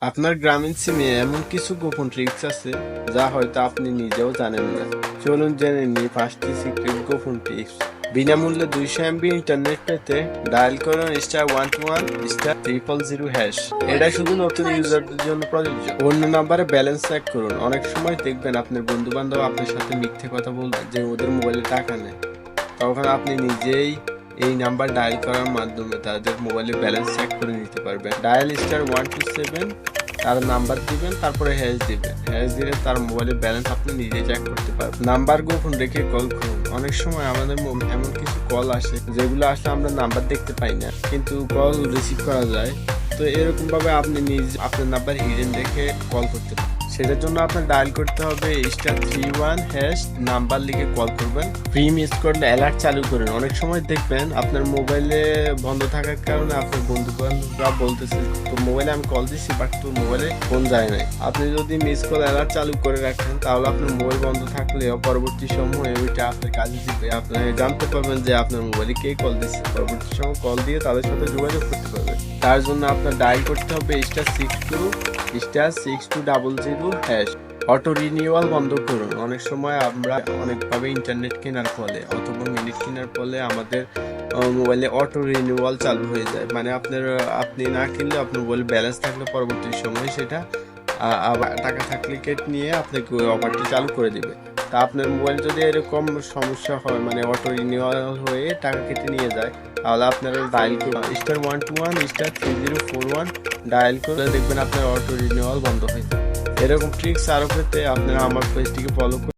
আপনার গ্রামীণ সিমে এমন কিছু গোপন ট্রিক্স আছে যা হয়তো আপনি নিজেও জানেন না। চলুন জেনে নিই 5টি সিক্রেট গোপন টিপস। বিনামূল্যে 200 এমবি ইন্টারনেট পেতে ডায়াল করুন *11*000#। এটা শুধু নতুন ইউজারদের জন্য প্রযোজ্য। অন্য নাম্বারে ব্যালেন্স চেক করুন। অনেক সময় দেখবেন আপনার বন্ধু বান্ধব আপনার সাথে মিথ্যে কথা বলবে যে ওদের মোবাইলে টাকা নেই। তখন আপনি নিজেই এই নাম্বার ডায়াল করার মাধ্যমে তাদের মোবাইলে ব্যালেন্স চেক করে নিতে পারবেন। ডায়াল *127 তার নাম্বার দিবেন, তারপরে হ্যাশ দিবেন। হ্যাশ দিলে তার মোবাইলের ব্যালেন্স আপনি নিজে চেক করতে পারবেন। নাম্বার গোপন রেখে কল করুন। অনেক সময় আমাদের এমন কিছু কল আসে যেগুলো আসলে আমরা নাম্বার দেখতে পাই না, কিন্তু কল রিসিভ করা যায়। তো এরকম ভাবে আপনি আপনার নাম্বার হিডেন রেখে কল করতে পারেন। সেটার জন্য আপনার ডায়াল করতে হবে *31# নাম্বার লিখে কল করবেন। ফ্রি মিস করলে অ্যালার্ট চালু করুন। অনেক সময় দেখবেন আপনার মোবাইলে বন্ধ থাকার কারণে আপনার বন্ধু বান্ধবরা বলতেছে তোর মোবাইলে আমি কল দিচ্ছি বাট তোর মোবাইলে ফোন যায় নাই। আপনি যদি মিস কল অ্যালার্ট চালু করে রাখেন তাহলে আপনার মোবাইল বন্ধ থাকলেও পরবর্তী সময়ে ওইটা আপনার কাজে দিবে। আপনি জানতে পারবেন যে আপনার মোবাইলে কে কল দিচ্ছে। পরবর্তী সময় কল দিয়ে তাদের সাথে যোগাযোগ করতে পারবেন। তার জন্য আপনার ডায়াল করতে হবে *62*6200#। অটো রিনিউয়াল বন্ধ করুন। অনেক সময় আমরা অনেকভাবে ইন্টারনেট কেনার ফলে অথবা মিনিট কেনার ফলে আমাদের মোবাইলে অটো রিনিউয়াল চালু হয়ে যায়। মানে আপনি না কিনলে আপনার মোবাইলে ব্যালেন্স থাকলে পরবর্তী সময়ে সেটা আবার টাকা থাকলে কেটে নিয়ে আপনাকে ওই অফারটি চালু করে দিবে। তা আপনার মোবাইল যদি এরকম সমস্যা হয়, মানে অটো রিনিউয়াল হয়ে টাকা কেটে নিয়ে যায়, তাহলে আপনারা ডায়াল করুন *121*3041 ডায়াল করে দেখবেন আপনার অটো রিনিউয়াল বন্ধ হয়ে যায়। এরকম ট্রিক্স আরো পেতে আপনারা আমার পেজটিকে ফলো করুন।